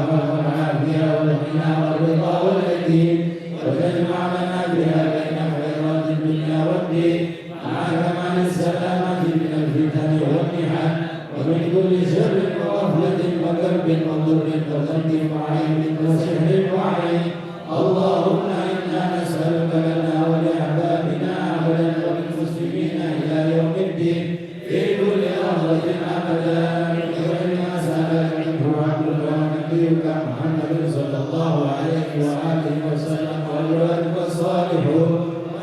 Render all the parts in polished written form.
والعافية والغنى والرضا واليقين وتجمع لنا بها بين خيرات الدنيا والدين مع كمال السلامة من الفتن والمحن ومن كل شر وغفلة وكرب وضر وذنب وعيب وسحر وعين. اللهم إنا نسألك لنا ولأحبابنا أبدا وللمسلمين إلى يوم الدين في كل لحظة أبدا من خير ما سألك منه عبدك ونبيك محمد صلى الله عليه وآله وسلم والولد الصالحون.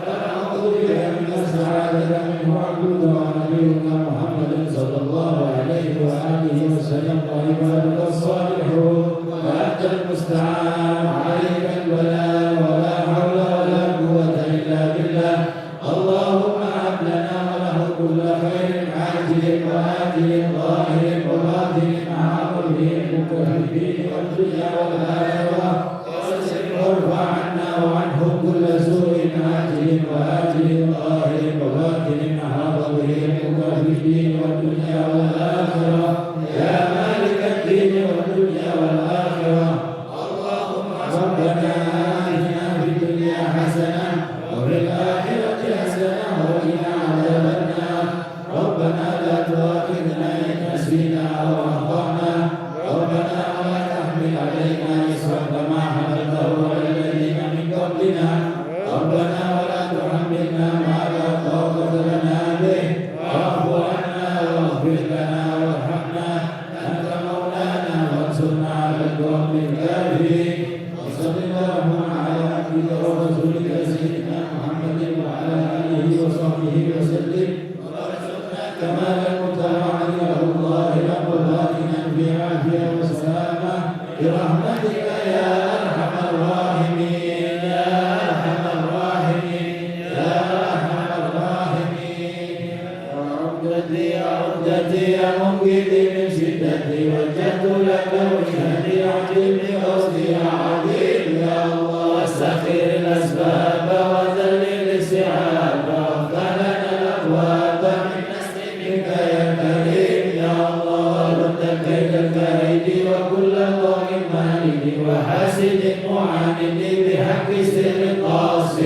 ونعوذ بك من السعادة منه عبدك ونبيك محمد صلى الله عليه وآله وسلم وعبادك الصالحون. وأنت المستعان عليك البلاء ولا حول ولا قوة إلا بالله. اللهم هب لنا وله كل خير عاجل وآجل ظاهر وباطن مع قلبه المكذبين والدنيا والآخرة وارفع عنا وعنهم كل سوء عاجل وآجل ظاهر وباطن مع قلبه المكذبين والدنيا والآخرة يا مالك الدين والدنيا والآخرة. اللهم ربنا آتنا في الدنيا حسنة وفي الآخرة حسنة وقنا عذاب النار. ربنا لا تؤاخذنا إن نسينا أو أخطأنا. ربنا ولا تحمل علينا إصرا كما حملته على الذين من قبلنا. ربنا ولا تحملنا ما لا طاقة لنا به. واعف عنا واغفر لنا وارحمنا أنت مولانا وانصرنا على القوم الكافرين. وصل اللهم على عبدك ورسولك سيدنا محمد وعلى آله وصحبه وسلم وارزقنا كمال المتابعة له ظاهرا وباطنا في عافية وسلامة برحمتك يا أرحم الراحمين يا أرحم الراحمين يا أرحم الراحمين. عقدتي يا منقذي من شدتي وجدت لك وجهتي عجل بقصدي عظيم يا الله. واستخير الأسباب وذلل السحاب وافتح لنا الأبواب من نسلك يا كريم يا الله. رد كيد الكائد وكل ظالم مالد وحاسد معاند بحق سر قاسم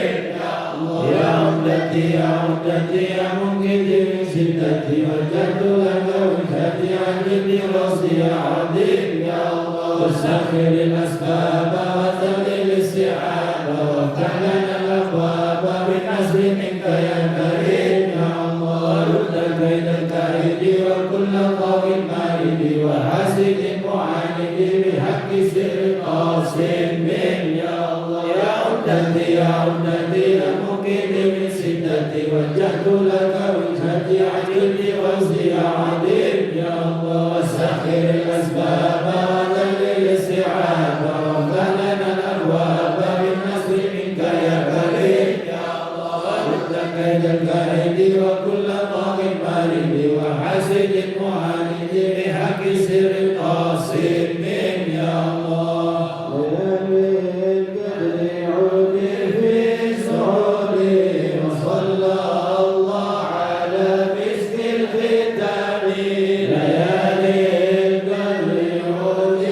يا الله. يا عمدتي يا عمدتي يا منقذي من شدتي وجدت لك وجهتي عجل بقصدي عظيم يا الله. واستخير الأسباب وذلل السحاب وافتح لنا الأبواب بالنصر منك يا كريم يا الله. رد كيد الكائد وكل طاغ مارد وحاسد معاند بحق سر قاسم يا الله. يا عمدتي يا عمدتي يا مقيم من شدتي وجهت لك وجهتي عجل بقصدي عظيم يا الله. واستخير الأسباب وذلل السحاب وافتح لنا الأبواب بالنصر منك يا كريم يا الله. رد كيد الكائد وكل طاغ مارد وحاسد معاند بحق سر قاسم يا الله. وصلى الله على مسك الختام ليالي القدر عود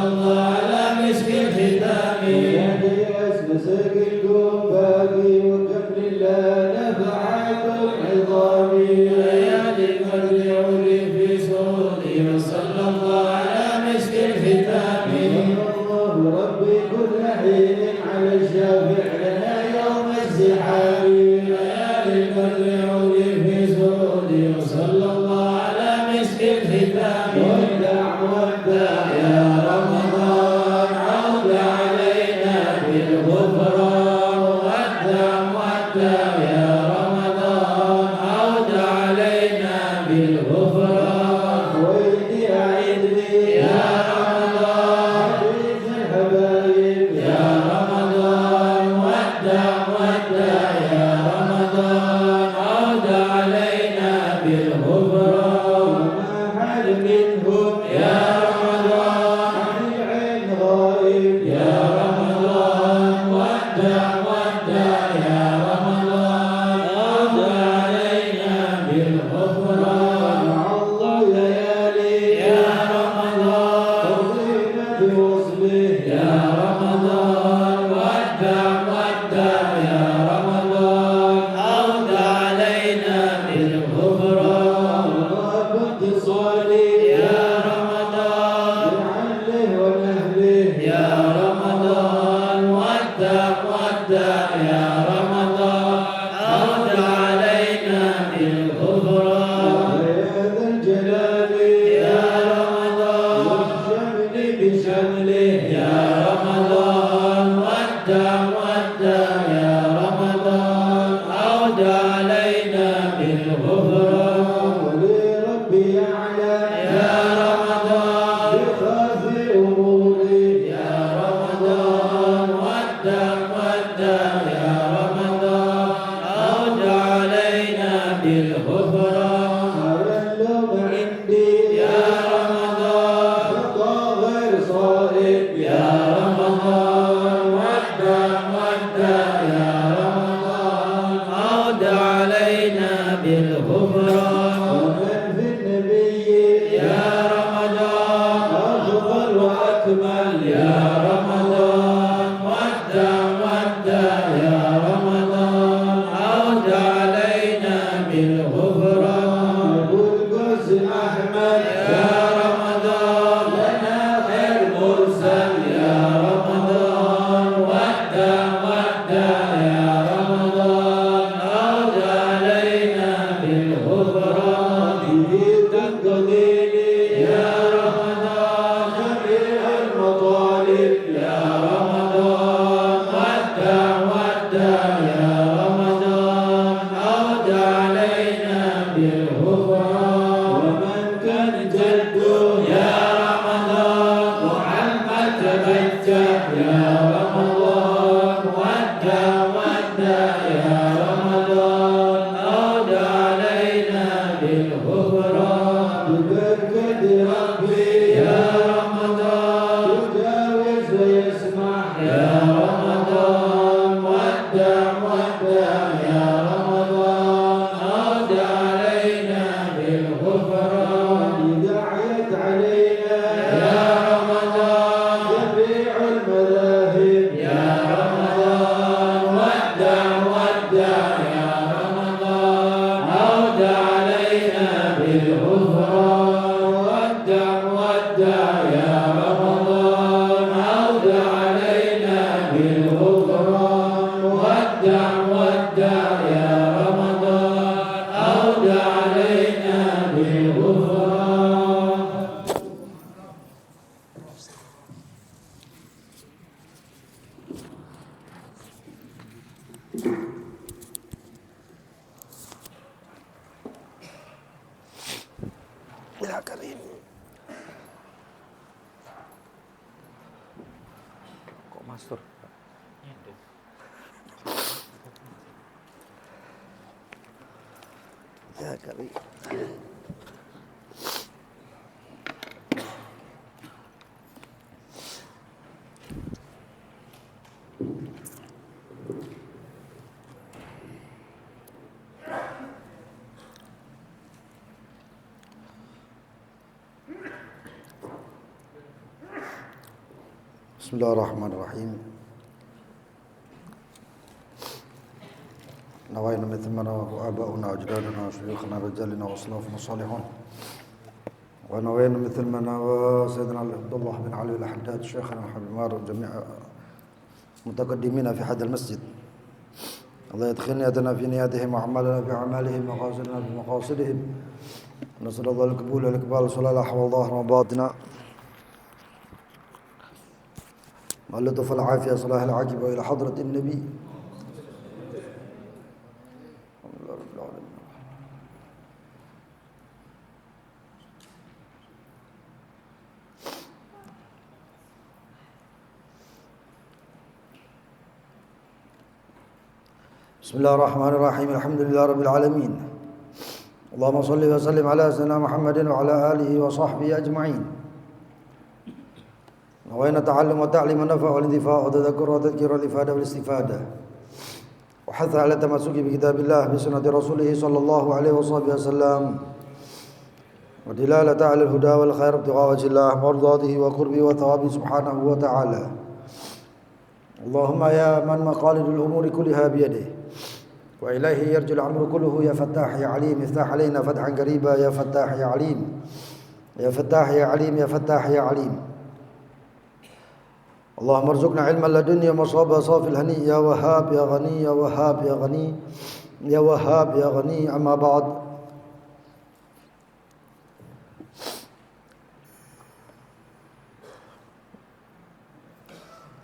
الله على مسك الختام يهدي اسم سكنكم باقي وكم لله نفعات العظام ليالي القدر عولي في سروري وصلى الله على مسك الختام الله ربي كل حين على الشافع لنا يوم الزحام ليالي القدر عولي في سروري وصلى الله على مسك الختام ودع يا رمضان عود علينا بالغفران ودع يا رمضان عود علينا بالغفران ويدي أعيد لي يا رمضان حبيب الحبايب يا رمضان ودع يا رمضان عود علينا بالغفران وما حد منهم يا رمضان عن العين غائب يا رمضان ودع يا رمضان عود علينا بالغفران مع الله ليالي يا رمضان ترضينا بوصله يا رمضان ودع يا رمضان عود علينا بالغفران الله باتصالي يا رمضان لعله ونهله يا رمضان ودع يا رمضان عود علينا بالغفران يا ذا الجلال يا رمضان والشمل بشمله يا رمضان ودع يا رمضان عود علينا بالغفران ولربي أعلى يا رمضان بخافي أموري يا رمضان ودع يا رمضان عود علينا بالغفران على اللوم عندي يا رمضان خطى غير صائب يا رمضان ودع يا رمضان عود علينا بالغفران ومن في النبي يا رمضان أفضل وأكمل يا رمضان ودع يا رمضان عود علينا بالغفران أبو القدس أحمد يا رمضان لنا خير مرسل يا رمضان ودع يا رمضان عود علينا بالغفران به تنقضيني يا رمضان جميع المطالب يا رمضان ودع يا رمضان عود علينا بالغفران ومن كان جده يا رمضان محمد تبجح يا رمضان ودع يا رمضان عود علينا بالغفران ببركة ربي يا رمضان يجاوز ويسمح يا رمضان ودع يا رمضان عود علينا بالغفران دعيت علينا يا رمضان جميع المذاهب يا رمضان ودع يا رمضان عود علينا بالغفران ودع يا رمضان عود علينا بالغفران ودع يا رمضان عود علينا بالغفران يا كريم kok mastur ya kali Bismillahirrahmanirrahim. Nawaitu mithla ma nawahu aba'una wa ajdaduna wa shuyukhuna rijalina wa aslafuna salihun. Wa nawaitu mithla ma nawa Sayyidina Abdullah bin Ali al-Haddad Syekhana al-Habimar jami'a mutaqaddimina fi hadal masjid. Allah yadkhilni yadana fi niyatihim wa amalana fi amalihim wa qasidina fi maqasidihim. Nasallallahu al-qabul wal-iqbal sallallahu wa dhahra wa batina. اللطف العافية صلاح العاقبة وإلى حضرة النبي. بسم الله الرحمن الرحيم الحمد لله رب العالمين اللهم صل وسلم على سيدنا محمد وعلى آله وصحبه أجمعين. نوينا تعلم وتعليم النفع والانتفاع وتذكر وتذكير والإفادة والاستفادة وحث على التمسك بكتاب الله بسنة رسوله صلى الله عليه وصحبه وسلم ودلالة على الهدى والخير ابتغاء وجه الله مرضاته وقربه وثوابه سبحانه وتعالى. اللهم يا من مقاليد الأمور كلها بيده وإليه يرجع الأمر كله يا فتاح يا عليم افتح علينا فتحا قريبا يا فتاح يا عليم يا فتاح يا عليم يا فتاح يا عليم. اللهم ارزقنا علما لدنيا ومصابة صافي الهني يا وهاب يا غني يا وهاب يا غني يا وهاب يا غني. أما بعد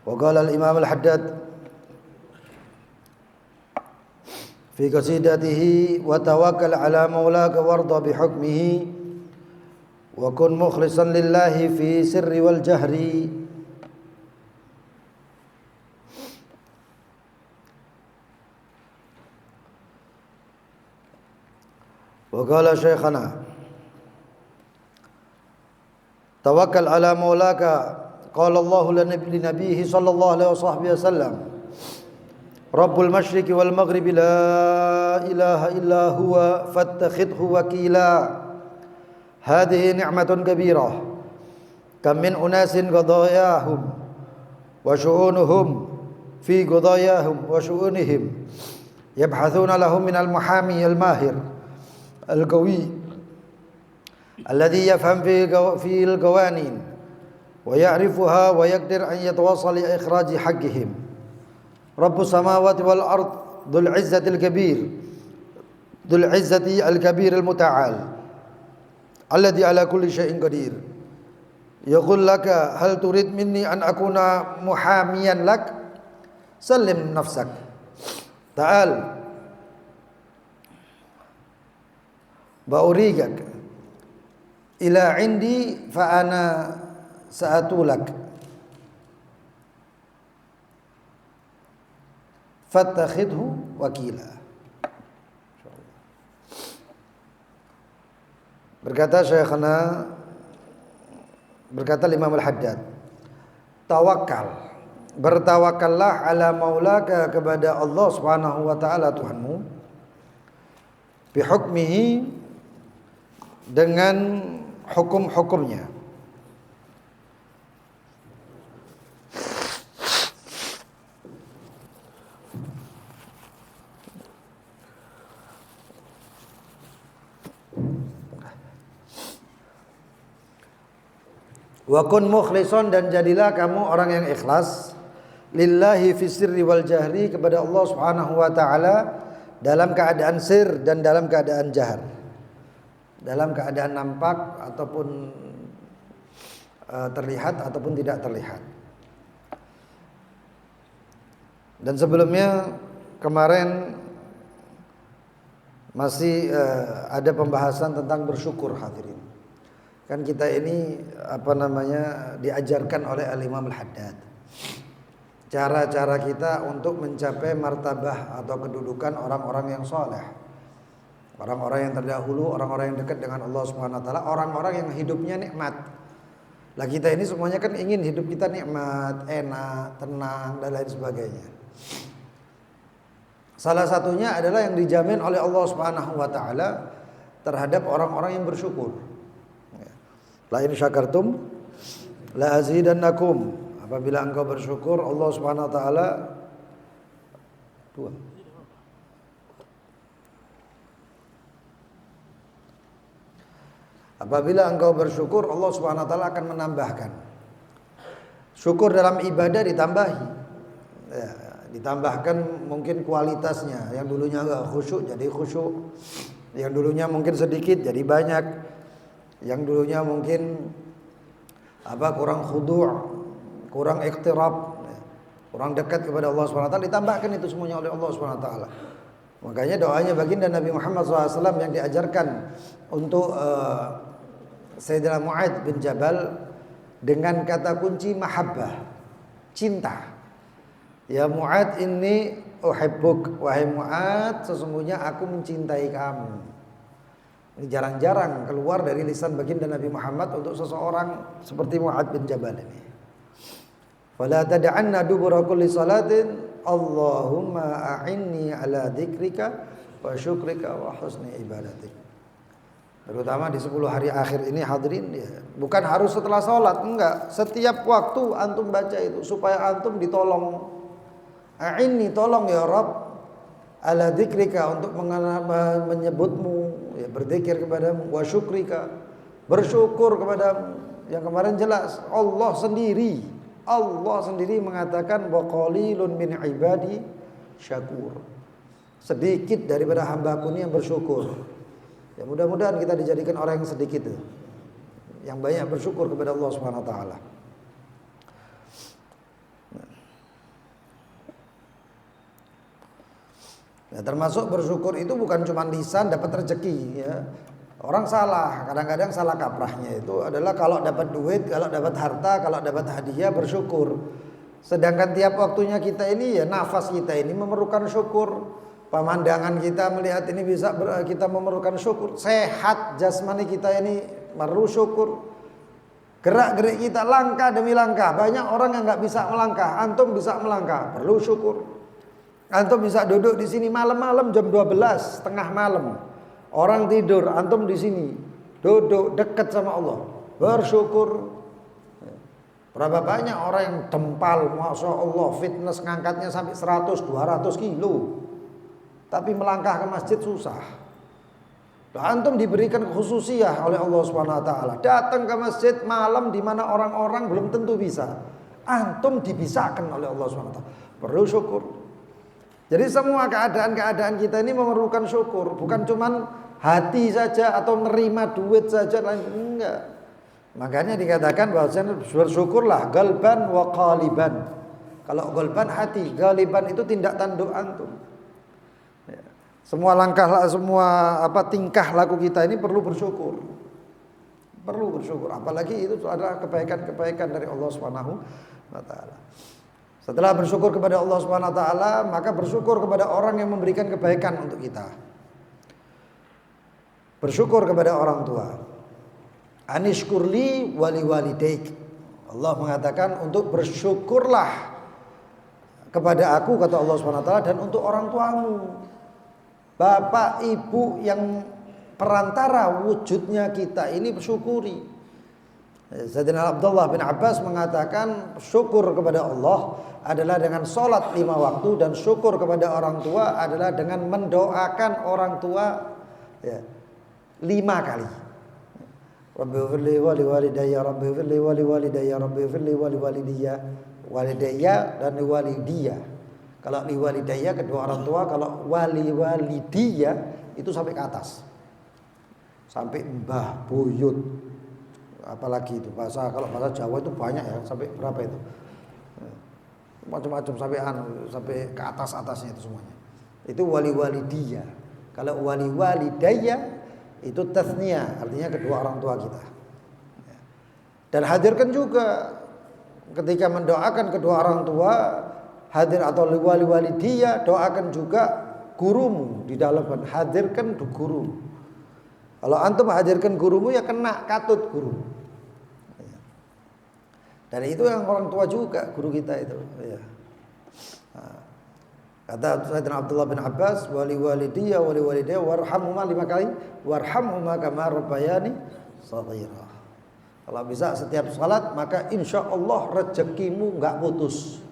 وقال الإمام الحداد في قصيدته وتوكل على مولاك وارضى بحكمه وكن مخلصا لله في سر والجهر. وقال شيخنا توكل على مولاك قال الله لنبيه صلى الله عليه وصحبه وسلم رب المشرق والمغرب لا إله إلا هو فاتخذه وكيلا. هذه نعمة كبيرة كم من أناس قضاياهم وشؤونهم في قضاياهم وشؤونهم يبحثون لهم من المحامي الماهر القوي الذي يفهم في القوانين ويعرفها ويقدر أن يتواصل لإخراج حقهم. رب السماوات والأرض ذو العزة الكبير ذو العزة الكبير المتعال الذي على كل شيء قدير يقول لك هل تريد مني أن أكون محاميا لك؟ سلم نفسك تعال بأريقك إلى عندي فأنا سأتولك فاتخذه وكيلا. Berkata Syekhana, berkata Imam Al-Haddad, tawakal, bertawakallah ala maulaka kepada Allah Subhanahu wa taala Tuhanmu, bihukmihi dengan hukum-hukumnya. Wa kun mukhlishon, dan jadilah kamu orang yang ikhlas lillahi fi sirri wal jahri, kepada Allah Subhanahu wa taala dalam keadaan sir dan dalam keadaan jahar, dalam keadaan nampak ataupun terlihat ataupun tidak terlihat. Dan sebelumnya kemarin masih ada pembahasan tentang bersyukur, hadirin. Kan kita ini diajarkan oleh Al-Imam Al-Haddad cara-cara kita untuk mencapai martabah atau kedudukan orang-orang yang soleh, orang-orang yang terdahulu, orang-orang yang dekat dengan Allah Subhanahu wa taala, orang-orang yang hidupnya nikmat. Lah kita ini semuanya kan ingin hidup kita nikmat, enak, tenang dan lain sebagainya. Salah satunya adalah yang dijamin oleh Allah Subhanahu wa taala terhadap orang-orang yang bersyukur. La in syakartum la azidannakum. Apabila engkau bersyukur, Allah Subhanahu wa taala dua. Apabila engkau bersyukur, Allah Subhanahu wa taala akan menambahkan. Syukur dalam ibadah ditambahi. Ya, ditambahkan mungkin kualitasnya. Yang dulunya enggak khusyuk jadi khusyuk. Yang dulunya mungkin sedikit jadi banyak. Yang dulunya mungkin kurang khudu', kurang iqtirab, kurang dekat kepada Allah Subhanahu wa taala, ditambahkan itu semuanya oleh Allah Subhanahu wa taala. Makanya doanya baginda Nabi Muhammad SAW yang diajarkan untuk Sayyidina Mu'adz bin Jabal dengan kata kunci mahabbah, cinta. Ya Mu'adz inni uhibbuk, wahai Mu'adz sesungguhnya aku mencintai kamu. Ini jarang-jarang keluar dari lisan baginda Nabi Muhammad untuk seseorang seperti Mu'adz bin Jabal ini. Fala tad'anna dubura kulli salatin Allahumma a'inni ala dzikrika wa syukrika wa husni ibadatik. Terutama di 10 hari akhir ini hadirin ya, bukan harus setelah sholat, enggak, setiap waktu antum baca itu supaya antum ditolong. A'inni, tolong ya Rabb, ala dzikrika, untuk menyebutmu, ya, berzikir kepadamu, wa syukrika, bersyukur kepadamu. Yang kemarin jelas Allah sendiri mengatakan wa qalilun min ibadi syakur. Sedikit daripada hambaku ini yang bersyukur. Ya mudah-mudahan kita dijadikan orang yang sedikit itu, yang banyak bersyukur kepada Allah Subhanahu wa taala. Ya, termasuk bersyukur itu bukan cuma lisan dapat rezeki ya. Orang salah, kadang-kadang salah kaprahnya itu adalah kalau dapat duit, kalau dapat harta, kalau dapat hadiah bersyukur. Sedangkan tiap waktunya kita ini ya, nafas kita ini memerlukan syukur. Pemandangan kita melihat ini bisa kita memerlukan syukur. Sehat jasmani kita ini perlu syukur. Gerak-gerik kita langkah demi langkah. Banyak orang yang nggak bisa melangkah, antum bisa melangkah, perlu syukur. Antum bisa duduk di sini malam-malam jam 12 tengah malam. Orang tidur, antum di sini duduk dekat sama Allah, bersyukur. Berapa banyak orang yang dempal, masya Allah, fitness ngangkatnya sampai 100-200 kilo, tapi melangkah ke masjid susah. Antum diberikan khususiyah oleh Allah Subhanahu wa taala. Datang ke masjid malam di mana orang-orang belum tentu bisa. Antum dibisakan oleh Allah Subhanahu wa taala. Perlu syukur. Jadi semua keadaan-keadaan kita ini memerlukan syukur, bukan cuman hati saja atau nerima duit saja, enggak. Makanya dikatakan bahwasanya bersyukurlah galban wa qaliban. Kalau galban hati, galiban itu tindak tanduk antum. Ya. Semua langkah, semua tingkah laku kita ini perlu bersyukur. Perlu bersyukur, apalagi itu adalah kebaikan-kebaikan dari Allah Subhanahu wa taala. Setelah bersyukur kepada Allah Subhanahu wa taala, maka bersyukur kepada orang yang memberikan kebaikan untuk kita. Bersyukur kepada orang tua. Anishkurli wali walidaik. Allah mengatakan untuk bersyukurlah kepada aku, kata Allah Subhanahu wa taala, dan untuk orang tuamu. Bapak, ibu yang perantara wujudnya kita ini bersyukuri. Sayyidina Abdullah bin Abbas mengatakan syukur kepada Allah adalah dengan sholat 5 waktu, dan syukur kepada orang tua adalah dengan mendoakan orang tua 5 kali. Rabbighfirli wa liwalidayya, Rabbighfirli wa liwalidayya, Rabbighfirli wa liwalidayya dan liwalidiyya. Kalau liwalidayya kedua orang tua, kalau waliwalidiyya itu sampai ke atas, sampai mbah, buyut, apalagi itu kalau bahasa Jawa itu banyak ya, sampai berapa itu, macam-macam, sampai ke atasnya itu semuanya. Itu wali-walidiyah. Kalau wali-walidayya itu tasniyah, artinya kedua orang tua kita. Dan hadirkan juga ketika mendoakan kedua orang tua, hadir atau wali-walidiyah, doakan juga gurumu di dalam, hadirkan guru. Kalau antum hadirkan gurumu ya kena katut guru. Dan itu yang orang tua juga guru kita itu. Ya. Kata Sayyidina Abdullah bin Abbas, wali walidiyya wali walidayya warhamhuma 5 kali, warhamhuma kama rabbayani shaghira. Kalau bisa setiap salat, maka insya Allah rezekimu nggak putus.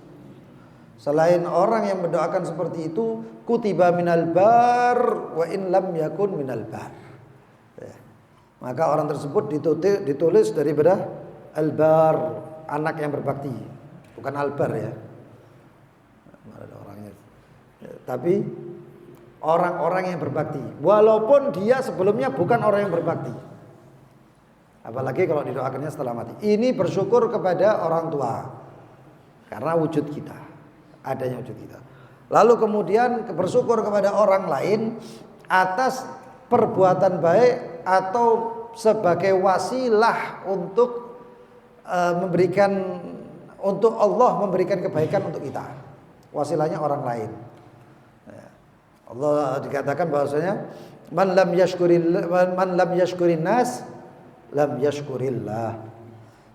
Selain orang yang mendoakan seperti itu, kutiba minal bar wa in lam yakun minal bar. Ya. Maka orang tersebut ditulis daripada al-bar, anak yang berbakti, bukan al-bar ya. Ada orangnya. Ya, tapi orang-orang yang berbakti, walaupun dia sebelumnya bukan orang yang berbakti. Apalagi kalau didoakannya setelah mati. Ini bersyukur kepada orang tua karena wujud kita, adanya wujud kita. Lalu kemudian bersyukur kepada orang lain atas perbuatan baik atau sebagai wasilah untuk memberikan, untuk Allah memberikan kebaikan untuk kita. Wasilahnya orang lain. Allah dikatakan bahwasanya man lam yashkurin nas lam yashkurillah.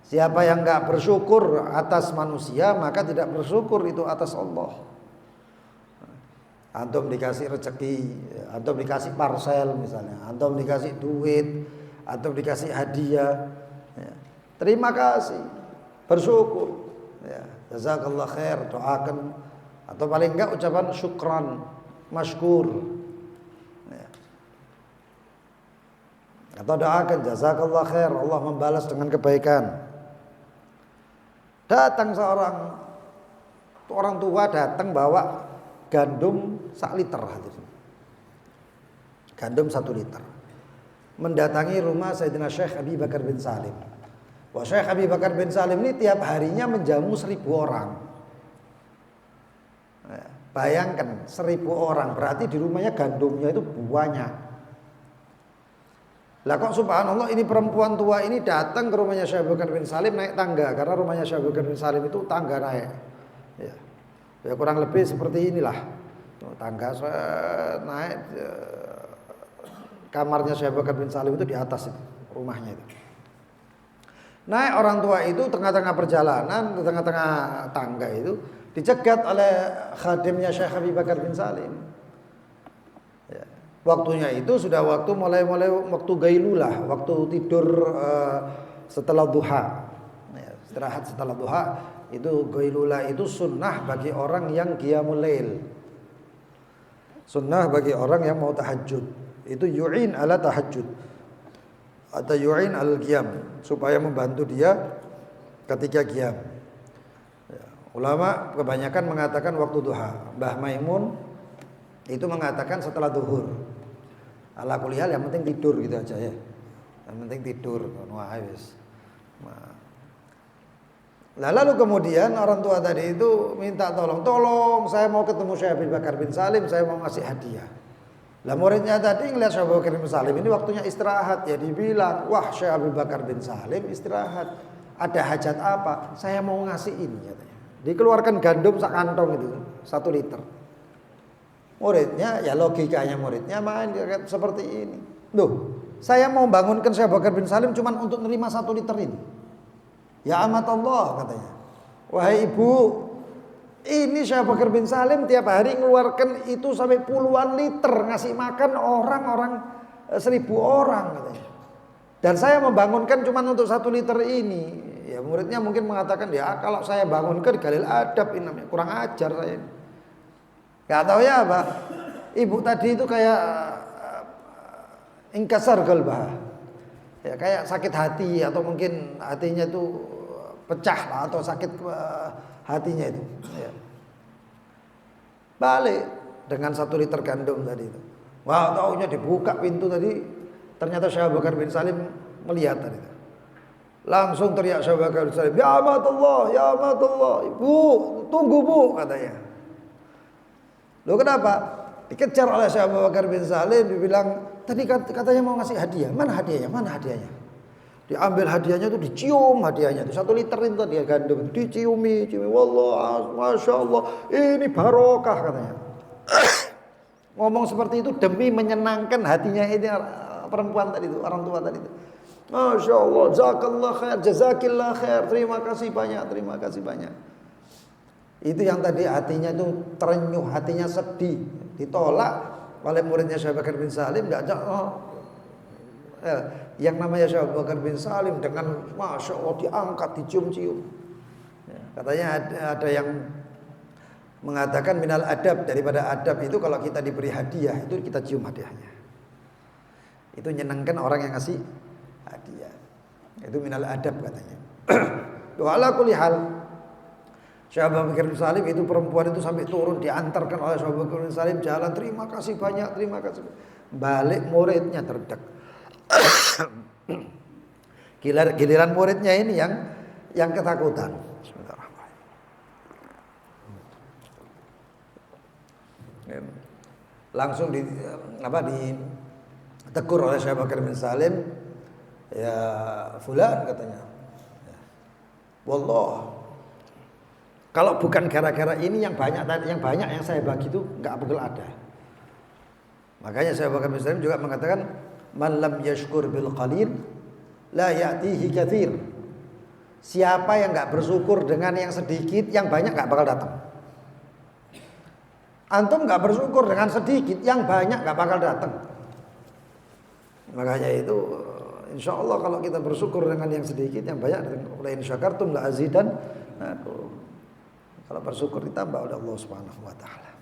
Siapa yang enggak bersyukur atas manusia, maka tidak bersyukur itu atas Allah. Antum dikasih rezeki, antum dikasih parcel misalnya, antum dikasih duit, antum dikasih hadiah, ya. Terima kasih, bersyukur, ya. Jazakallah khair, doakan, atau paling enggak ucapan syukran, masykur, ya. Atau doakan jazakallah khair, Allah membalas dengan kebaikan. Datang orang tua datang bawa gandum 1 liter, gandum 1 liter, mendatangi rumah Sayyidina Syekh Abi Bakar bin Salim. Wah, Syekh Abi Bakar bin Salim ini tiap harinya menjamu 1000 orang. Bayangkan 1000 orang, berarti di rumahnya gandumnya itu banyak. Lah kok subhanallah ini perempuan tua ini datang ke rumahnya Syekh Abu Bakar bin Salim naik tangga, karena rumahnya Syekh Abu Bakar bin Salim itu tangga naik. Ya kurang lebih seperti inilah. Tangga naik, kamarnya Syekh Abu Bakar bin Salim itu di atas itu, rumahnya itu. Naik orang tua itu tengah-tengah perjalanan, di tengah-tengah tangga itu dicegat oleh khadimnya Syekh Abu Bakar bin Salim. Waktunya itu sudah mulai waktu gailulah, waktu tidur setelah duha. Istirahat setelah duha, itu gailulah itu sunnah bagi orang yang qiyamul lail. Sunnah bagi orang yang mau tahajud. Itu yu'in ala tahajud atau yu'in al qiyam, supaya membantu dia ketika qiyam. Ulama kebanyakan mengatakan waktu duha. Mbah Maimun itu mengatakan setelah zuhur. Ala kulihal yang penting tidur gitu aja ya. Yang penting tidur. Nah, lalu kemudian orang tua tadi itu minta tolong saya mau ketemu Syekh Abu Bakar bin Salim, saya mau ngasih hadiah. Lah muridnya tadi ngeliat Syekh Abu Bakar bin Salim ini waktunya istirahat, ya dibilang, "Wah, Syekh Abu Bakar bin Salim istirahat. Ada hajat apa? Saya mau ngasih ini," katanya. Dikeluarkan gandum sak kantong itu, 1 liter. Muridnya, ya logikanya muridnya main seperti ini. Loh, saya mau bangunkan Syekh Abu Bakar bin Salim cuman untuk nerima 1 liter ini. Ya amat Allah, katanya. Wahai ibu, ini Syekh Abu Bakar bin Salim tiap hari mengeluarkan itu sampai puluhan liter ngasih makan orang-orang 1000 orang, katanya. Dan saya membangunkan cuman untuk 1 liter ini. Ya muridnya mungkin mengatakan, ya kalau saya bangunkan galil adab ini namanya, kurang ajar saya ini. Gak tahu ya apa. Ibu tadi itu kayak ingkasar qalbah. Ya kayak sakit hati, atau mungkin hatinya itu pecah lah, atau sakit hatinya itu. Ya. Balik dengan 1 liter gandum tadi itu. Wah, taunya dibuka pintu tadi, ternyata Syekh Abu Bakar bin Salim melihat tadi. Langsung teriak Syekh Abu Bakar bin Salim, "Ya amatullah, ya amatullah. Ibu, tunggu Bu," katanya. Loh kenapa? Dikejar oleh Syekh Abu Bakar bin Salim, dibilang tadi katanya mau ngasih hadiah. Mana hadiahnya? Mana hadiahnya? Diambil hadiahnya itu, dicium hadiahnya itu 1 liter itu dia gandum, diciumi, wallah, masya Allah, ini barokah katanya. Ngomong seperti itu demi menyenangkan hatinya ini perempuan tadi itu, orang tua tadi itu. Masya Allah, jazakallah khair, jazakillah khair, terima kasih banyak, terima kasih banyak. Itu yang tadi hatinya itu terenyuh, hatinya sedih, ditolak oleh muridnya Syekh Bakar bin Salim, yang namanya Syekh Abu Bakar bin Salim dengan Masya Allah diangkat, dicium-cium. Katanya ada yang mengatakan minal adab, daripada adab itu kalau kita diberi hadiah itu kita cium hadiahnya. Itu nyenangkan orang yang ngasih hadiah. Itu minal adab katanya. Wala kulli hal, Syekh Abu Bakar bin Salim itu perempuan itu sampai turun diantarkan oleh Syekh Abu Bakar bin Salim jalan, terima kasih banyak, terima kasih. Balik muridnya terdedak. Giliran muridnya ini yang ketakutan. Langsung ditegur oleh Syekh Abu Bakar bin Salim, ya fulan katanya, wallah kalau bukan gara-gara ini yang banyak yang saya bagi itu nggak bakal ada. Makanya Syekh Abu Bakar bin Salim juga mengatakan man lam yashkur bil qalil la ya'tihi katsir. Siapa yang nggak bersyukur dengan yang sedikit, yang banyak nggak bakal datang. Antum nggak bersyukur dengan sedikit, yang banyak nggak bakal datang. Makanya itu insya Allah kalau kita bersyukur dengan yang sedikit, yang banyak, la in syakartum la azidan. Kalau bersyukur ditambah oleh Allah Subhanahu wa taala.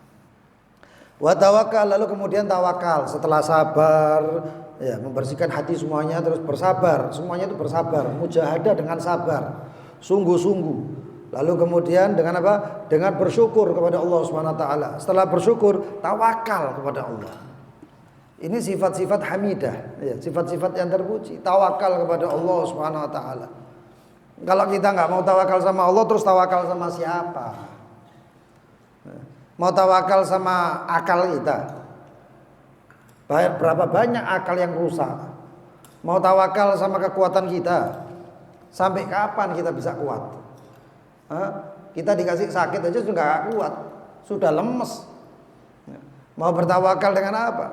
Wa tawakkal, lalu kemudian tawakal setelah sabar, ya membersihkan hati semuanya, terus bersabar, semuanya itu bersabar, mujahadah dengan sabar, sungguh-sungguh. Lalu kemudian dengan apa? Dengan bersyukur kepada Allah Subhanahu wa taala. Setelah bersyukur, tawakal kepada Allah. Ini sifat-sifat hamidah, ya, sifat-sifat yang terpuji. Tawakal kepada Allah Subhanahu wa taala. Kalau kita nggak mau tawakal sama Allah, terus tawakal sama siapa? Mau tawakal sama akal kita? Berapa banyak akal yang rusak? Mau tawakal sama kekuatan kita? Sampai kapan kita bisa kuat? Kita dikasih sakit aja sudah nggak kuat, sudah lemes. Mau bertawakal dengan apa?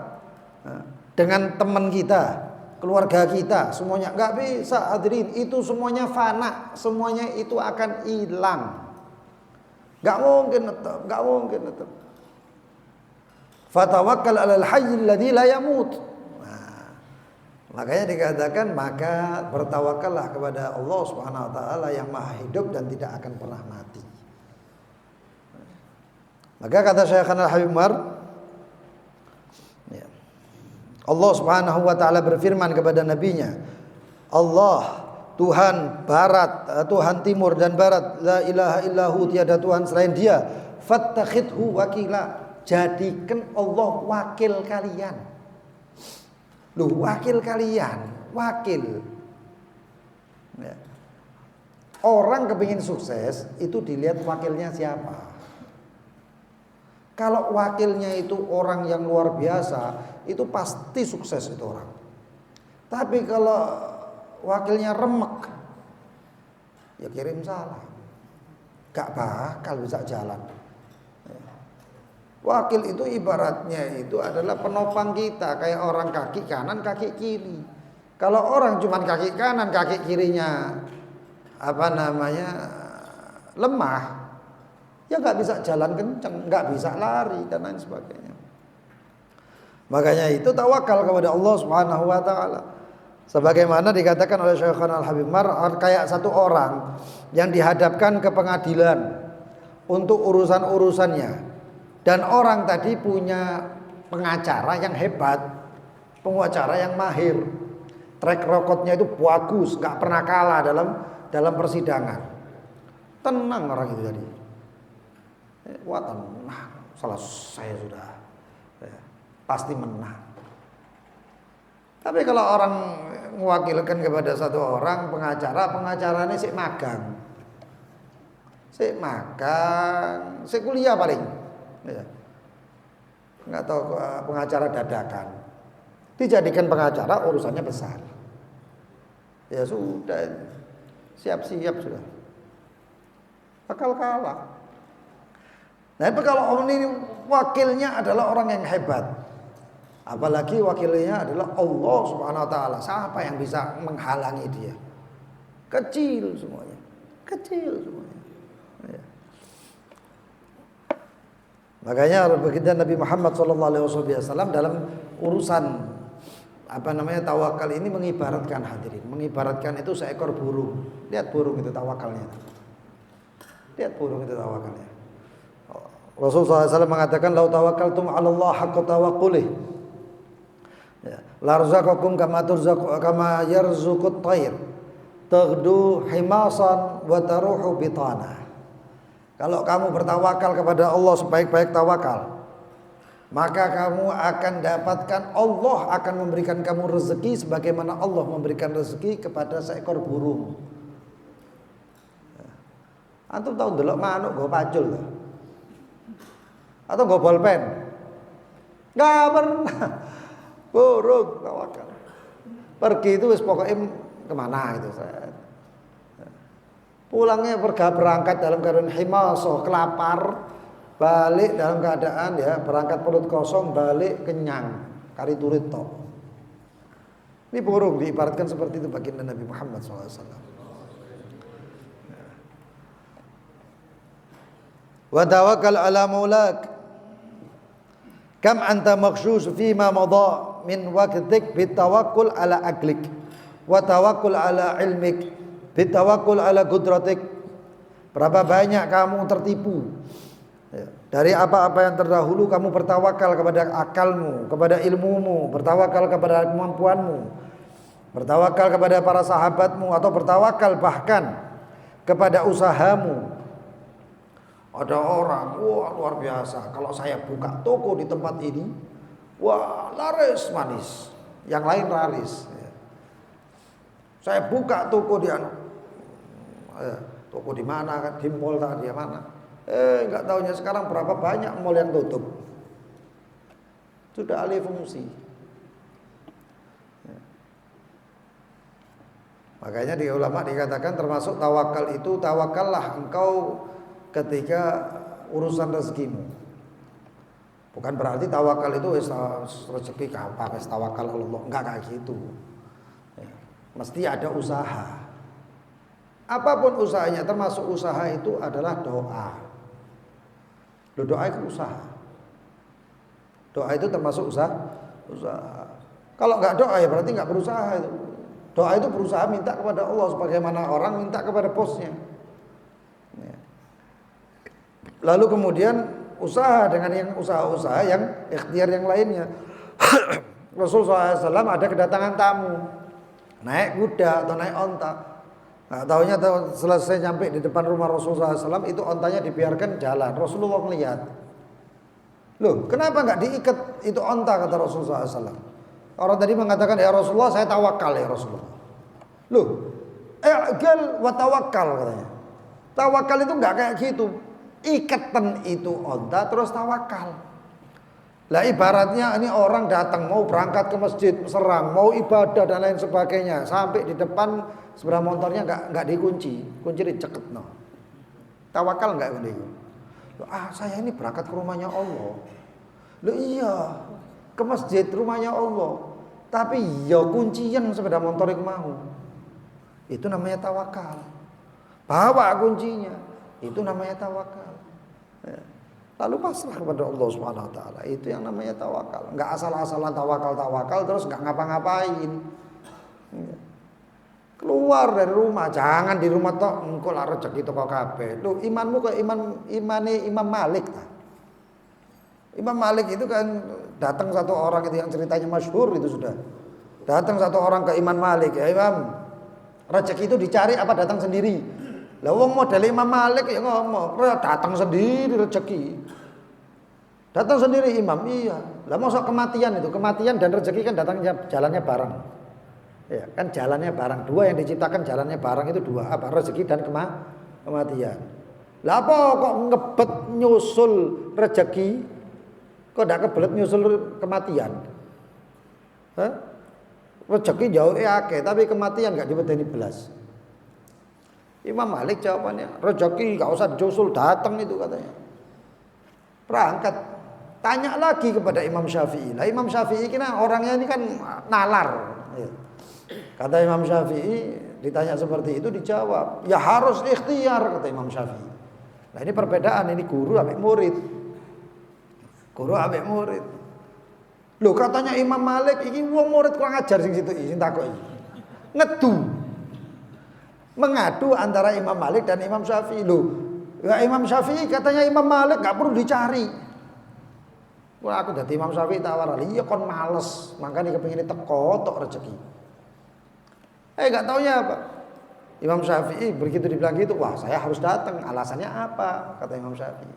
Dengan teman kita, keluarga kita, semuanya nggak bisa. Hadirin, itu semuanya fana, semuanya itu akan hilang. Nggak mungkin tetap. Fatawakkal 'alal hayyil ladzi la yamut. Makanya dikatakan maka bertawakallah kepada Allah Subhanahu wa taala yang Maha hidup dan tidak akan pernah mati. Maka kata Syekhana Al-Habib Umar, ya, Allah Subhanahu wa taala berfirman kepada nabinya, Allah Tuhan barat, Tuhan timur dan barat, la ilaha illahu, tiada Tuhan selain Dia, fattakhidhu wakila, jadikan Allah wakil kalian. Loh, wakil kalian, wakil. Ya. Orang kepingin sukses itu dilihat wakilnya siapa. Kalau wakilnya itu orang yang luar biasa, itu pasti sukses itu orang. Tapi kalau wakilnya remek, ya kirim salam, gak bakal bisa jalan. Wakil itu ibaratnya itu adalah penopang kita, kayak orang kaki kanan, kaki kiri. Kalau orang cuma kaki kanan, kaki kirinya lemah, ya nggak bisa jalan kenceng, nggak bisa lari dan lain sebagainya. Makanya itu tawakal kepada Allah Subhanahu wa taala. Sebagaimana dikatakan oleh Syekhana Al-Habib Umar, kayak satu orang yang dihadapkan ke pengadilan untuk urusan-urusannya. Dan orang tadi punya pengacara yang hebat, pengacara yang mahir, track recordnya itu bagus, nggak pernah kalah dalam persidangan. Tenang orang itu tadi. Wah tenang, selesai sudah, pasti menang. Tapi kalau orang mewakilkan kepada satu orang pengacaranya sik magang, sik kuliah paling. Ya. Nggak tahu pengacara dadakan, dijadikan pengacara urusannya besar. Ya sudah, siap-siap sudah, bakal kalah. Nah, tapi kalau ini wakilnya adalah orang yang hebat, apalagi wakilnya adalah Allah Subhanahu wa taala, siapa yang bisa menghalangi dia? Kecil semuanya. Ya. Makanya baginda Nabi Muhammad SAW dalam urusan tawakal ini mengibaratkan hadirin. Mengibaratkan itu seekor burung. Lihat burung itu tawakalnya. Lihat burung itu tawakalnya. Rasulullah SAW mengatakan, "Lau tawakkaltum 'ala Allah haqqa tawaqqulih, la razaqakum kama yarzuqut tayr, taghdu himasan wa taruhu bitana." Kalau kamu bertawakal kepada Allah sebaik-baik tawakal, maka kamu akan dapatkan, Allah akan memberikan kamu rezeki sebagaimana Allah memberikan rezeki kepada seekor burung. Antum tahu delok manuk nggo pacul ta? Atau nggo bolpen? Enggak pernah. Burung tawakal. Pergi itu wis pokoknya kemana gitu. Pulangnya berangkat dalam keadaan himasoh, kelapar. Balik dalam keadaan berangkat perut kosong, balik kenyang, kari turit tok. Ini burung diibaratkan seperti itu baginda Nabi Muhammad SAW. Wa tawakkal ala maulak, kam anta makhshus fima madha min waqtik bitawakkul ala aklik, wa tawakkul ala ilmik bitawakkul ala qudratik. Berapa banyak kamu tertipu dari apa-apa yang terdahulu, kamu bertawakal kepada akalmu, kepada ilmumu, bertawakal kepada kemampuanmu, bertawakal kepada para sahabatmu, atau bertawakal bahkan kepada usahamu. Ada orang, wah luar biasa, kalau saya buka toko di tempat ini, wah laris manis, yang lain laris. Saya buka toko di toko di mana kan, di mall tadi mana? Enggak tahunya sekarang berapa banyak mall yang tutup. Sudah alih fungsi. Makanya di ulama dikatakan termasuk tawakal itu, tawakallah engkau ketika urusan rezekimu. Bukan berarti tawakal itu rezeki apa wis tawakal Allah, enggak kayak gitu. Mesti ada usaha. Apapun usahanya, termasuk usaha itu adalah doa. Doa itu usaha. Doa itu termasuk usaha. Kalau nggak doa ya berarti nggak berusaha itu. Doa itu berusaha minta kepada Allah sebagaimana orang minta kepada bosnya. Lalu kemudian usaha dengan yang usaha-usaha yang ikhtiar yang lainnya. Rasulullah SAW ada kedatangan tamu, naik kuda atau naik onta. Nah, tahunya selesai sampai di depan rumah Rasulullah SAW, itu ontanya dibiarkan jalan. Rasulullah melihat, loh kenapa nggak diikat itu onta, kata Rasulullah SAW. Orang tadi mengatakan, ya Rasulullah saya tawakal ya Rasulullah. Loh, i'gal wa tawakal katanya. Tawakal itu nggak kayak gitu. Ikatan itu onta terus tawakal. Lah ibaratnya ini orang datang mau berangkat ke masjid, serang, mau ibadah dan lain sebagainya, sampai di depan sepeda motornya nggak dikunci, kunci diceket no. Tawakal nggak gitu. Saya ini berangkat ke rumahnya Allah. Loh iya, ke masjid rumahnya Allah. Tapi ya kuncian sepeda motor yang mau. Itu namanya tawakal. Bawa kuncinya. Itu namanya tawakal. Lalu pasrah kepada Allah Subhanahu wa taala. Itu yang namanya tawakal. Enggak asal-asalan tawakal terus enggak ngapa-ngapain. Keluar dari rumah, jangan di rumah tok engko lah rezeki teko kabeh. Lho, imanmu kok imane Imam Malik ta. Imam Malik itu kan datang satu orang itu yang ceritanya masyhur itu sudah. Datang satu orang ke Imam Malik, "Ya Imam, rezeki itu dicari apa datang sendiri?" Lah wong model Imam Malik ya ngomong, datang sendiri rezeki. Datang sendiri Imam, iya. Lah mosok kematian itu, kematian dan rezeki kan datangnya jalannya bareng. Ya, kan jalannya bareng. Dua yang diciptakan jalannya bareng itu dua, apa? Rezeki dan kematian. Lah apa kok ngebet nyusul rezeki? Kok ndak kebelet nyusul kematian? Hah? Rezeki jauh akeh, tapi kematian enggak dipedeni belas. Imam Malik jawabannya, rezeki enggak usah disusul, datang itu katanya. Berangkat. Tanya lagi kepada Imam Syafi'i. Nah, Imam Syafi'i kira orangnya ini kan nalar. Kata Imam Syafi'i, ditanya seperti itu dijawab, ya harus ikhtiar, kata Imam Syafi'i. Nah, ini perbedaan, ini guru ambek murid. Guru ambek murid. Loh katanya Imam Malik iki wong murid kurang ajar sing situ sing takoki. Ngedu. Mengadu antara Imam Malik dan Imam Syafi'i. Loh, ya Imam Syafi'i katanya Imam Malik gak perlu dicari. Wah aku dadi Imam Syafi'i tak warali, iya kon males, makanya kepengin teko tok rezeki. Gak taunya apa? Imam Syafi'i begitu dibilang gitu, wah saya harus datang. Alasannya apa? Kata Imam Syafi'i.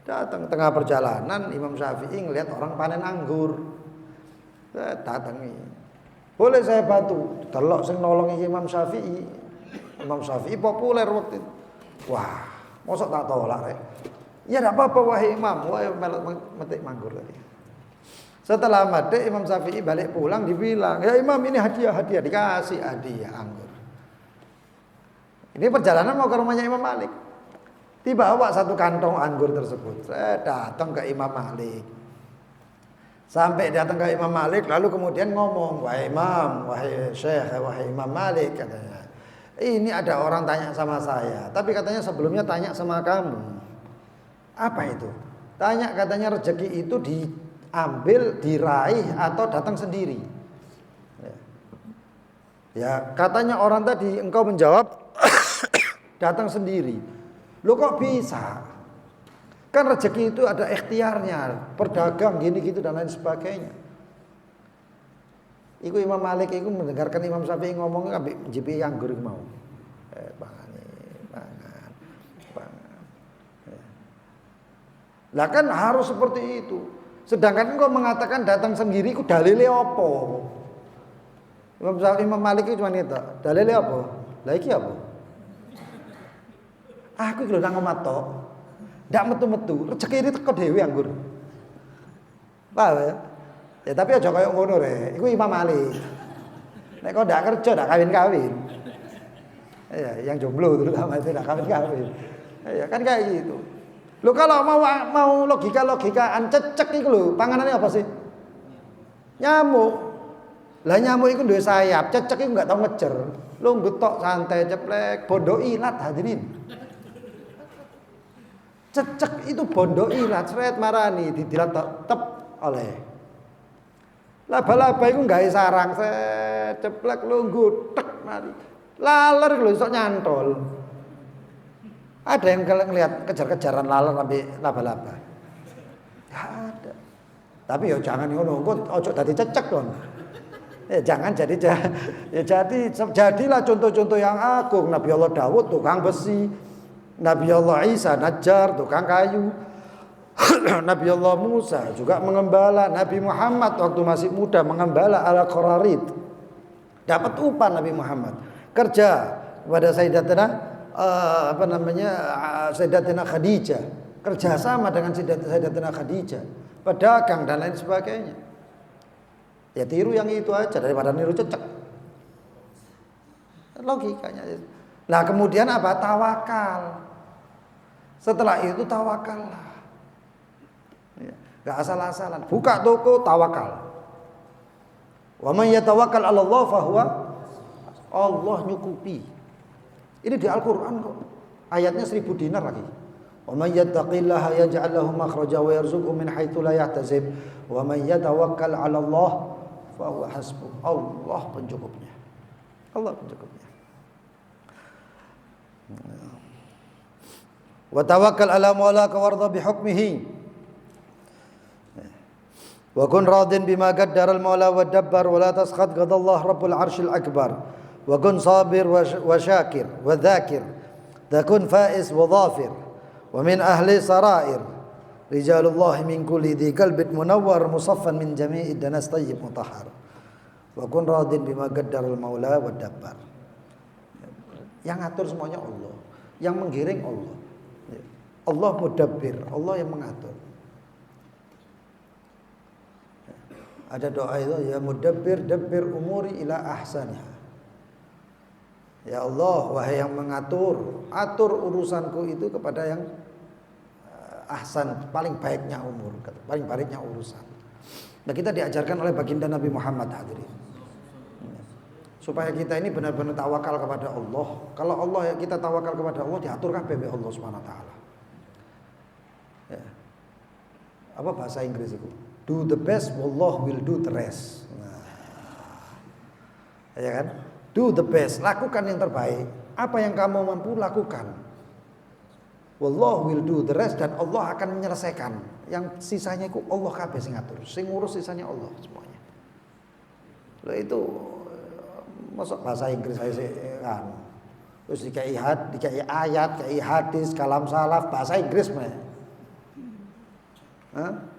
Datang tengah perjalanan Imam Syafi'i ngelihat orang panen anggur. Datangi. Boleh saya bantu? Delok sing nolongi Imam Syafi'i. Imam Syafi'i populer waktu itu. Wah, mosok tak tolak rek. Ya enggak apa-apa wahai Imam, wahai metik anggur tadi. Setelah mati Imam Syafi'i balik pulang dibilang, "Ya Imam ini hadiah dikasih hadiah anggur." Ini perjalanan mau ke rumahnya Imam Malik. Dibawa satu kantong anggur tersebut. Saya datang ke Imam Malik. Sampai datang ke Imam Malik lalu kemudian ngomong, "Wahai Imam, wahai Syekh, wahai Imam Malik," katanya. "Ini ada orang tanya sama saya, tapi katanya sebelumnya tanya sama kamu." "Apa itu?" "Tanya katanya rezeki itu diambil, diraih atau datang sendiri." Ya, katanya orang tadi engkau menjawab datang sendiri. Loh kok bisa? Kan rezeki itu ada ikhtiarnya, berdagang gini gitu dan lain sebagainya. Iku Imam Malik iku mendengarkan Imam Syafi'i ngomong ambek njipi anggur mau. Pangan. Lah kan harus seperti itu. Sedangkan engkau mengatakan datang sendiri ku dalile apa? Imam Malik itu cuma itu. Dalile apa? Lah iki apa? Aku iki lho nang omah tok. Ndak metu-metu, rezeki ini teko dhewe anggur. Paham ya? Ya tapi aja kaya ngono rek. Iku Imam Malik. Nek kok ndak kerja ndak kawin-kawin. Ya, yang jomblo terutama itu ndak kawin-kawin. Ya kan kayak gitu. Lo kalau mau logika-logikaan cecek iku lho, panganannya apa sih? Nyamuk. Lah nyamuk iku duwe sayap, cecek iku enggak tau ngejer. Lo ngetok santai ceplek, bondo ilat hadirin. Cecek itu bondo ilat, sret marani didilat tetep oleh. Laba-laba iku gawe sarang, set ceplek lungguh tek mari. Laler lho iso nyantol. Ada yang ngelihat kejar-kejaran laler sampai laba-laba? Enggak ada. Tapi ya jangan ngono, engko ojo dadi cecek kon. Jangan jadilah contoh-contoh yang agung. Nabi Allah Daud tukang besi, Nabi Allah Isa najjar tukang kayu, Nabi Allah Musa juga mengembala, Nabi Muhammad waktu masih muda mengembala ala Qararid. Dapat upah Nabi Muhammad. Kerja kepada Sayyidatina Khadijah, kerjasama dengan Sayyidatina Khadijah, pedagang dan lain sebagainya. Ya tiru yang itu aja daripada niru cecek. Logikanya. Nah kemudian apa? Tawakal. Setelah itu tawakallah. Ya, gak asal-asalan. Buka toko tawakal. Wa man yatawakkal 'ala Allah fahuwa Allah nyukupi. Ini di Al-Qur'an kok. Ayatnya 1000 dinar lagi. Wa may yattaqillaha yaj'al lahu makhraja wa yarzuqhu min haitsu la yahtasib. Wa may yatawakkal 'ala Allah fa huwa hasbuh. Allah pencukupnya. Allah pencukupnya. Wa tawakkal 'ala maulaka warda bi hukmihi. Wa kun radin bima qaddara al-maula wa dabbar wa la taskhat qadallah rabbul 'arsyil akbar. Wa kun sabir wa syakir wa dzakir. Takun faiz wa dhafir. Wa min ahli sarair. Rijalullah min kulli dhi qalbin munawwar musaffan min jami'id danas tayyib mutahhar. Wa kun radin bima qaddara al-maula wa dabbar. Yang ngatur semuanya Allah, yang menggiring Allah. Allah mudabbir, Allah yang mengatur. Ada doa itu, ya mudabbir dabbir umuri ila ahsaniha. Ya Allah, wahai yang mengatur, atur urusanku itu kepada yang ahsan, paling baiknya umur, paling baiknya urusan. Nah, kita diajarkan oleh baginda Nabi Muhammad hadirin. Supaya kita ini benar-benar tawakal kepada Allah. Kalau Allah kita tawakal kepada Allah, diatur kabeh Allah Subhanahu wa taala. Ya. Apa bahasa Inggris itu? Do the best, wallah will do the rest. Nah, ya kan? Do the best, lakukan yang terbaik. Apa yang kamu mampu lakukan. Wallah will do the rest, dan Allah akan menyelesaikan. Yang sisanya itu Allah kabeh sing ngatur. Sing ngurus sisanya Allah semuanya. Loh itu masuk bahasa Inggris saya sih kan. Terus dikai ayat, dikai hadis, kalam salaf, bahasa Inggris mah. Hah?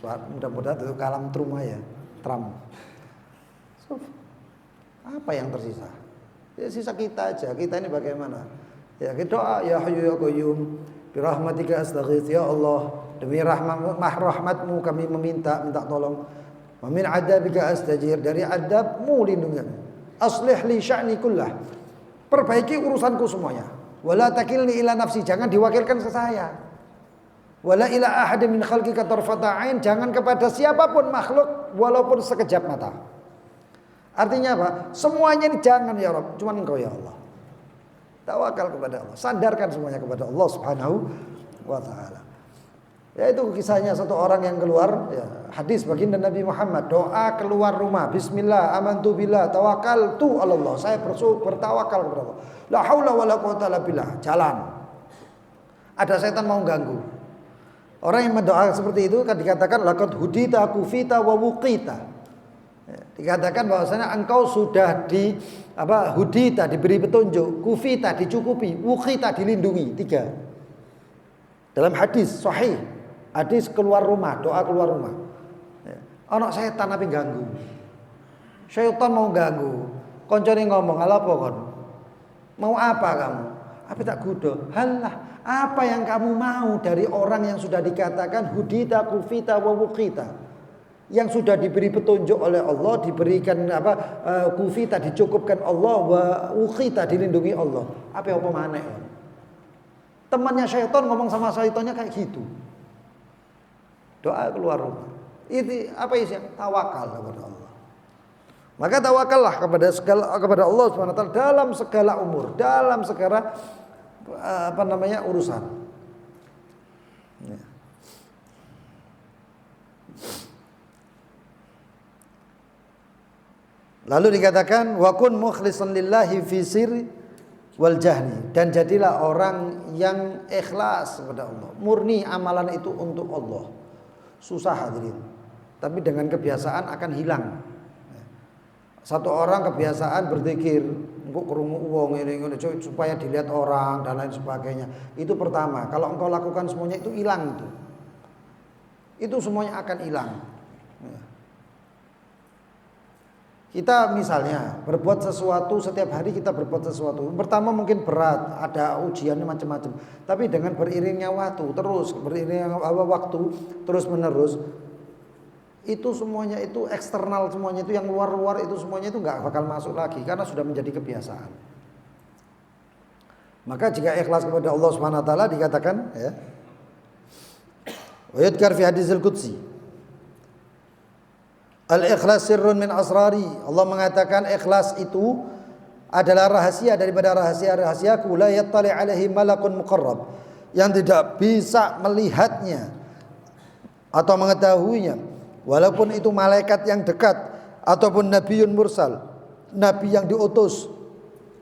Mudah-mudahan itu kalam Trump ya, Trump. So, apa yang tersisa? Ya sisa kita aja. Kita ini bagaimana? Ya kita doa, ya Hayyu ya Qayyum, bi rahmatika astaghits, ya Allah, demi rahmatmu kami minta tolong. Wa min adzabika astajir, dari adabmu lindungi. Aslih li sya'ni kullah, perbaiki urusanku semuanya. Wala takilni ila nafsi, jangan diwakilkan ke saya. Wala ila ahadin min khalqika tarfata ain, jangan kepada siapapun makhluk walaupun sekejap mata. Artinya apa? Semuanya ini jangan ya Rabb, cuma Engkau ya Allah. Tawakal kepada Allah, sandarkan semuanya kepada Allah Subhanahu wa taala. Ya itu kisahnya satu orang yang keluar, ya, hadis baginda Nabi Muhammad, doa keluar rumah, bismillah, amantu billah, tawakkaltu 'ala Allah. Saya bertawakal kepada Allah. La haula wala quwata illa billah. Jalan. Ada setan mau ganggu. Orang yang mendoa seperti itu kan dikatakan laqad hudita kufita wa wuqita. Ya, dikatakan bahwasanya engkau sudah hudita, diberi petunjuk, kufita dicukupi, wuqita dilindungi. 3. Dalam hadis sahih, hadis keluar rumah, doa keluar rumah. Ya. Ana setan apa ganggu. Syaitan mau ganggu. Koncone ngomong, "Ala apa kon? Mau apa kamu?" Apa tak gudo? Halah. Apa yang kamu mau dari orang yang sudah dikatakan hudita kufita wa wuqita, yang sudah diberi petunjuk oleh Allah, diberikan kufita dicukupkan Allah, wa wuqita dilindungi Allah. Apa maneh? Temannya syaitan ngomong sama syaitannya kayak gitu. Doa keluar rumah. Itu apa isinya? Tawakal kepada Allah. Maka tawakallah kepada Allah Subhanahu wa taala dalam segala umur, dalam segala urusan. Ya. Lalu dikatakan wa kun mukhlishan lillahi fi sirri wal jahri, dan jadilah orang yang ikhlas kepada Allah, murni amalan itu untuk Allah. Susah hadirin, tapi dengan kebiasaan akan hilang. Satu orang kebiasaan berzikir, engkau krungu wong ngene supaya dilihat orang dan lain sebagainya. Itu pertama, kalau engkau lakukan semuanya itu hilang itu. Itu semuanya akan hilang. Kita misalnya berbuat sesuatu, setiap hari kita berbuat sesuatu. Pertama mungkin berat, ada ujiannya macam-macam. Tapi dengan beriringnya waktu, terus menerus, itu semuanya itu eksternal, semuanya itu yang luar-luar itu semuanya itu nggak bakal masuk lagi karena sudah menjadi kebiasaan. Maka jika ikhlas kepada Allah Subhanahu wa taala dikatakan ya. Wa yadhkar fi hadisil qudsi. Al-ikhlas sirrun min asrari. Allah mengatakan ikhlas itu adalah rahasia daripada rahasia-rahasiaku, la yattali alaihi malakun muqarrab, yang tidak bisa melihatnya atau mengetahuinya. Walaupun itu malaikat yang dekat ataupun nabiyyun mursal, nabi yang diutus.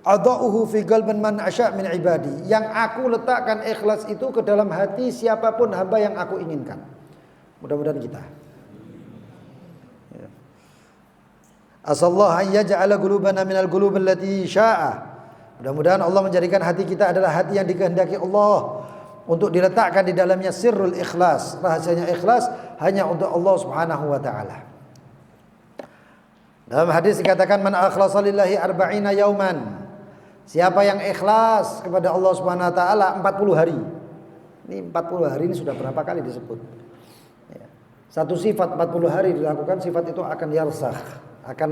Adauhu fi qalbin man asya' min ibadi, yang aku letakkan ikhlas itu ke dalam hati siapapun hamba yang aku inginkan. Mudah-mudahan kita. Asallahu an yaj'ala qulubana minal qulubi allati syaa. Mudah-mudahan Allah menjadikan hati kita adalah hati yang dikehendaki Allah, untuk diletakkan di dalamnya sirrul ikhlas, rahasianya ikhlas hanya untuk Allah Subhanahu wa taala. Dalam hadis dikatakan man akhlasa lillahi arba'ina yauman, siapa yang ikhlas kepada Allah Subhanahu wa taala 40 hari. Ini 40 hari ini sudah berapa kali disebut. Satu sifat 40 hari dilakukan, sifat itu akan yarsakh, akan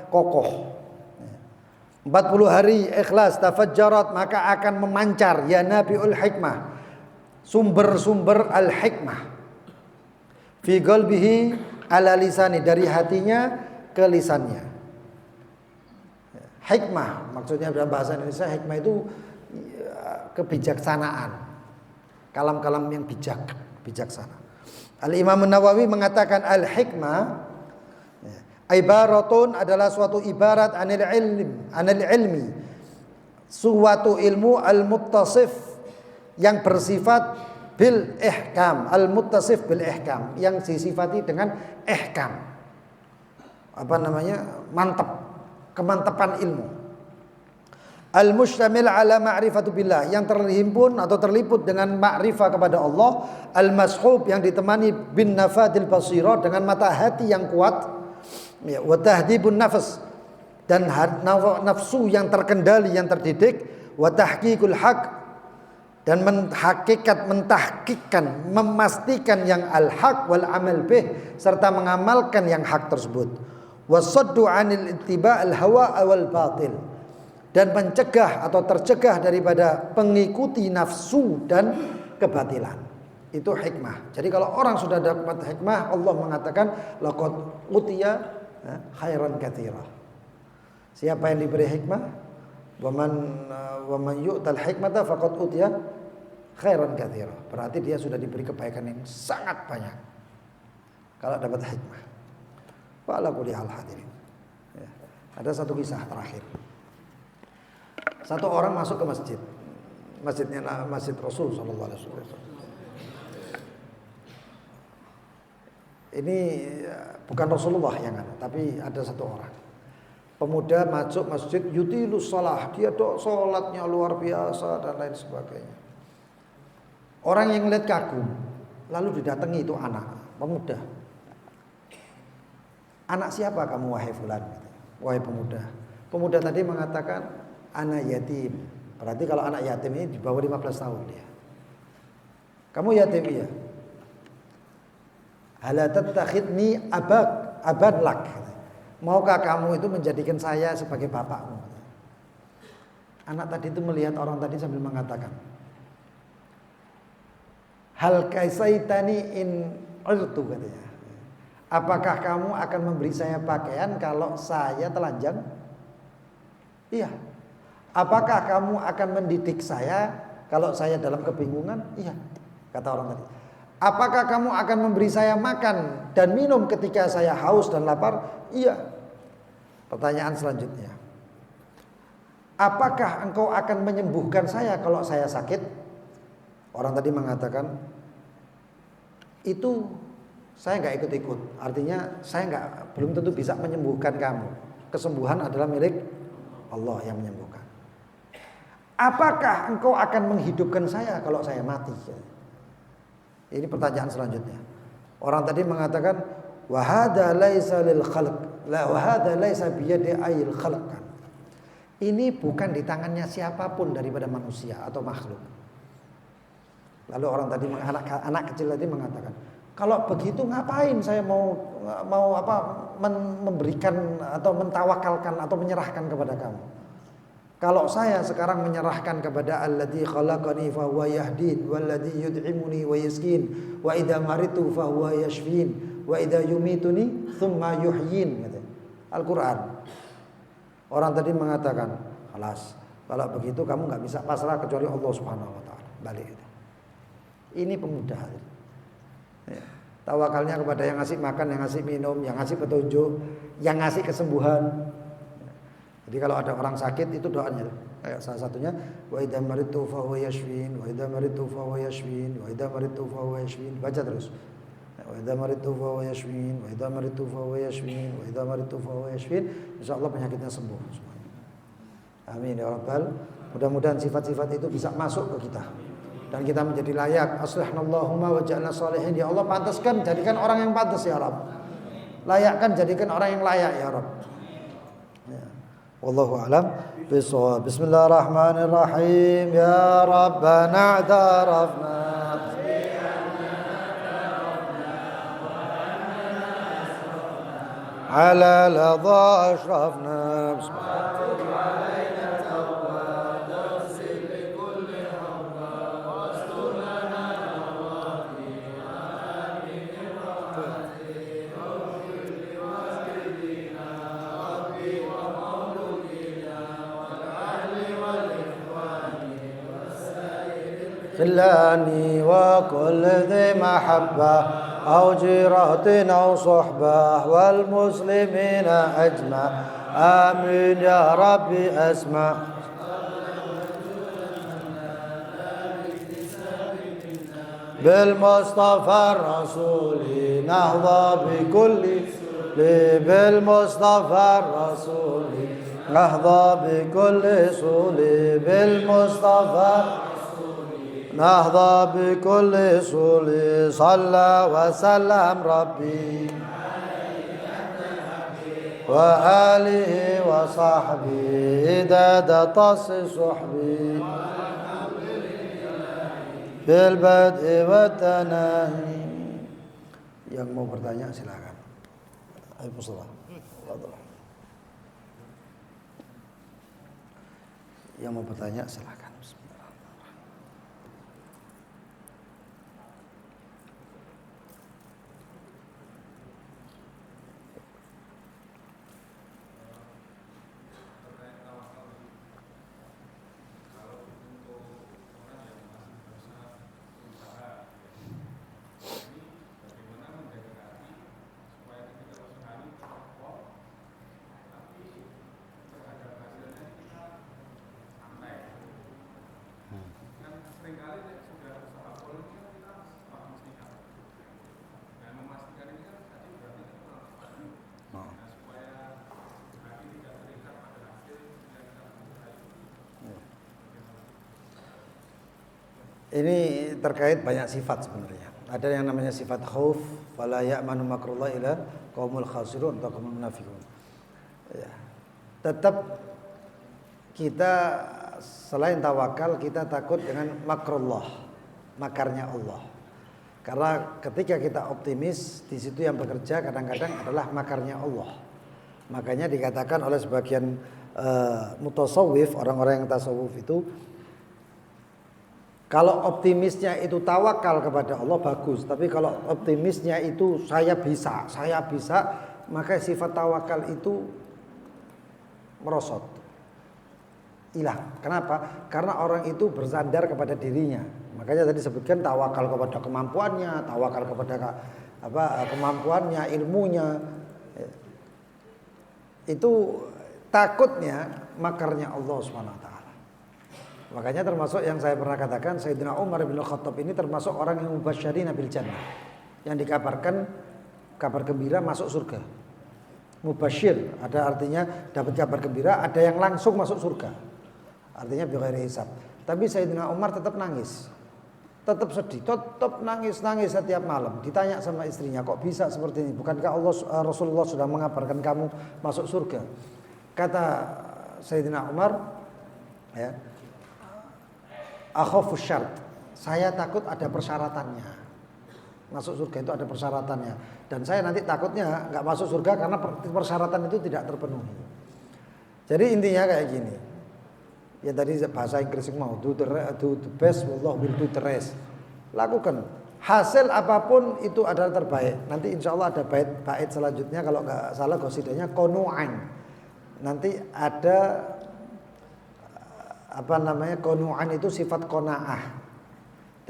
kokoh. 40 hari ikhlas tafajjarat, maka akan memancar ya nabiul hikmah, sumber-sumber al-hikmah fi qalbihi ala lisani, dari hatinya ke lisannya. Hikmah maksudnya dalam bahasa Indonesia, hikmah itu kebijaksanaan, kalam-kalam yang bijaksana. Al-Imam Nawawi mengatakan al-hikmah ibaratun adalah suatu ibarat anil ilmi, suatu ilmu al-muttasif yang bersifat bil ihkam, al-muttasif bil ihkam, yang disifati dengan ihkam. Apa namanya? Mantap, kemantapan ilmu. Al-mustamil ala ma'rifatu billah, yang terhimpun atau terliput dengan ma'rifah kepada Allah. Al-mashub, yang ditemani bin nafadil basira, dengan mata hati yang kuat. Ya, wa tahdibun nafs, dan nafsu yang terkendali, yang terdidik. Wa tahqiqul haq, dan mentahkikkan, memastikan yang al-haq wal amal bih, serta mengamalkan yang hak tersebut. Wasaddu 'anil ittiba' al-hawa wal batil, dan mencegah atau tercegah daripada pengikuti nafsu dan kebatilan. Itu hikmah. Jadi kalau orang sudah dapat hikmah, Allah mengatakan laqad utiya khairan katsira. Siapa yang diberi hikmah, wa man yu'tal hikmata faqad utiya khairan katsira. Berarti dia sudah diberi kebaikan yang sangat banyak kalau dapat hikmah. Wa ala kulli hal hadirin. Ya. Ada satu kisah terakhir. Satu orang masuk ke masjid. Masjidnya Masjid Rasul sallallahu alaihi wasallam. Ini bukan Rasulullah yang ada, tapi ada satu orang. Pemuda masuk masjid yutilus shalah, dia salatnya luar biasa dan lain sebagainya. Orang yang lihat kagum, lalu didatangi itu anak, pemuda. Anak siapa kamu wahai fulan? Wahai pemuda. Pemuda tadi mengatakan anak yatim. Berarti kalau anak yatim ini di bawah 15 tahun dia. Kamu yatim ya? Hala tattakhidni abad lak. Maukah kamu itu menjadikan saya sebagai bapakmu? Anak tadi itu melihat orang tadi sambil mengatakan, hal kaisaitani in urtu, katanya. Apakah kamu akan memberi saya pakaian kalau saya telanjang? Iya. Apakah kamu akan mendidik saya kalau saya dalam kebingungan? Iya, kata orang tadi. Apakah kamu akan memberi saya makan dan minum ketika saya haus dan lapar? Iya. Pertanyaan selanjutnya, apakah engkau akan menyembuhkan saya kalau saya sakit? Orang tadi mengatakan, itu saya nggak ikut-ikut. Artinya saya belum tentu bisa menyembuhkan kamu. Kesembuhan adalah milik Allah yang menyembuhkan. Apakah engkau akan menghidupkan saya kalau saya mati? Ini pertanyaan selanjutnya. Orang tadi mengatakan, wa hadza laisa lil khalq, la wa hadza laisa bi yadi ayil khalq. Ini bukan di tangannya siapapun daripada manusia atau makhluk. Lalu orang tadi, anak kecil tadi mengatakan, kalau begitu ngapain saya mau memberikan atau mentawakalkan atau menyerahkan kepada kamu? Kalau saya sekarang menyerahkan kepada alladzi khalaqani fa huwa yahdin walladzi yud'imuni wa yaskin wa idza maritu fa huwa yashfin wa idza yumituni tsumma yuhyin, gitu. Al-Qur'an. Orang tadi mengatakan, "Alas, kalau begitu kamu enggak bisa pasrah kecuali Allah Subhanahu wa taala." Balik itu. Ini pemuda. Ya. Tawakalnya kepada yang ngasih makan, yang ngasih minum, yang ngasih petunjuk, yang ngasih kesembuhan. Jadi kalau ada orang sakit itu doanya. Kayak salah satunya wa idza maritu fa huwa yashfin wa idza maritu fa huwa yashfin wa idza maritu fa huwa yashfin. Baca terus. Wa idza maritu fa huwa yashfin wa idza maritu fa huwa yashfin wa idza maritu fa huwa yashfin. Insyaallah penyakitnya sembuh semuanya. Amin ya rabbal. Mudah-mudahan sifat-sifat itu bisa masuk ke kita dan kita menjadi layak. Aslihna-Allahumma wa ja'alna shalihin. Ya Allah, pantaskan jadikan orang yang pantas ya Rabb. Layakkan jadikan orang yang layak ya Rabb. Wallahu a'lam bishawab. Bismillahirrahmanirrahim. Ya Rabbana a'tarafna ala ladha ashrafna. خلاني وكل ذي محبة أو جيرة أو صحبة والمسلمين أجمع آمين يا ربي أسمع بالمصطفى الرسول نهضى بكل بالمصطفى الرسول نهضى بكل صول بالمصطفى نهضى بكل صول صلى وسلم ربي وآله وصحبه إداد طس صحبي بالبدء والتناهي. Yang mau bertanya silakan. Ayo Mustafa. Yang mau bertanya silakan. Ini terkait banyak sifat sebenarnya. Ada yang namanya sifat khauf, fala ya'manu makrullah illa qaumul khasirun atau qaumul munafiqun. Ya. Tetap kita selain tawakal kita takut dengan makrullah, makarnya Allah. Karena ketika kita optimis, di situ yang bekerja kadang-kadang adalah makarnya Allah. Makanya dikatakan oleh sebagian mutasawwif, orang-orang yang tasawuf itu, kalau optimisnya itu tawakal kepada Allah bagus, tapi kalau optimisnya itu saya bisa, maka sifat tawakal itu merosot, hilang. Kenapa? Karena orang itu bersandar kepada dirinya. Makanya tadi sebutkan tawakal kepada kemampuannya, tawakal kepada kemampuannya, ilmunya. Itu takutnya makarnya Allah SWT. Makanya termasuk yang saya pernah katakan, Sayyidina Umar bin Khattab ini termasuk orang yang mubasysyirina bil jannah, yang dikabarkan kabar gembira masuk surga. Mubasysyir ada artinya dapat kabar gembira, ada yang langsung masuk surga, artinya bighairi hisab. Tapi Sayyidina Umar tetap nangis, tetap sedih, tetap nangis setiap malam. Ditanya sama istrinya, kok bisa seperti ini? Bukankah Rasulullah sudah mengabarkan kamu masuk surga? Kata Sayyidina Umar, ya, akhafus syarat, saya takut ada persyaratannya. Masuk surga itu ada persyaratannya, dan saya nanti takutnya nggak masuk surga karena persyaratan itu tidak terpenuhi. Jadi intinya kayak gini. Ya tadi bahasa Inggris mau do the best, wallah will do the rest. Lakukan. Hasil apapun itu adalah terbaik. Nanti insya Allah ada bait selanjutnya, kalau nggak salah qasidahnya konu'an. Nanti ada konu'an itu sifat qanaah,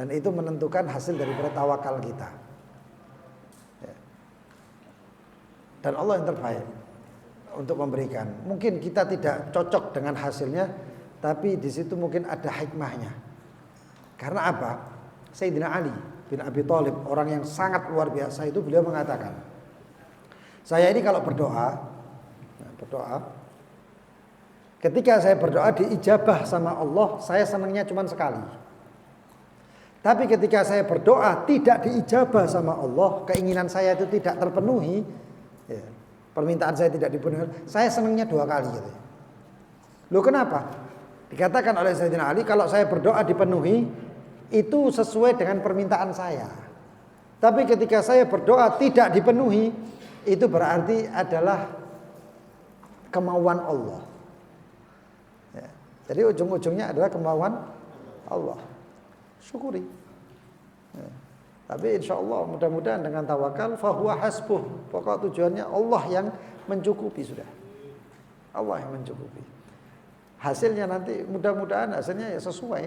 dan itu menentukan hasil daripada tawakal kita. Dan Allah yang terbaik untuk memberikan. Mungkin kita tidak cocok dengan hasilnya, tapi di situ mungkin ada hikmahnya. Karena apa? Sayyidina Ali bin Abi Thalib, orang yang sangat luar biasa itu, beliau mengatakan, saya ini kalau berdoa, ketika saya berdoa diijabah sama Allah, saya senangnya cuma sekali. Tapi ketika saya berdoa tidak diijabah sama Allah, keinginan saya itu tidak terpenuhi, ya, permintaan saya tidak dipenuhi, saya senangnya 2 kali gitu. Loh kenapa? Dikatakan oleh Sayyidina Ali, kalau saya berdoa dipenuhi, itu sesuai dengan permintaan saya. Tapi ketika saya berdoa tidak dipenuhi, itu berarti adalah kemauan Allah. Jadi ujung-ujungnya adalah kemauan Allah. Syukuri. Ya. Tapi insya Allah mudah-mudahan dengan tawakal fahuwa hasbuh. Pokok tujuannya Allah yang mencukupi sudah. Allah yang mencukupi. Hasilnya nanti mudah-mudahan hasilnya ya sesuai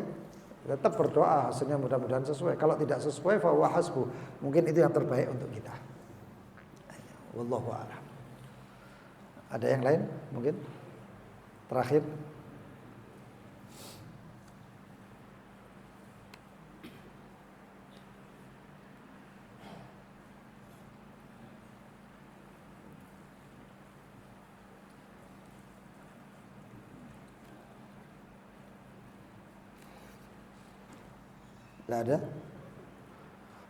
Tetap berdoa, hasilnya mudah-mudahan sesuai. Kalau tidak sesuai, fa huwa hasbuh. Mungkin itu yang terbaik untuk kita. Wallahu a'lam. Ada yang lain mungkin? Terakhir. Tidak ada.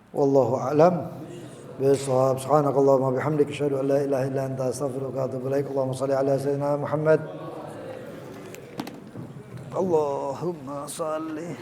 Wallahu a'lam. Bisawab. Subhanakallahumma bihamdika asyhadu an la ilaha illa anta astaghfiruka wa atubu ilaik. Allahumma shalli ala sayyidina Muhammad. Allahumma shalli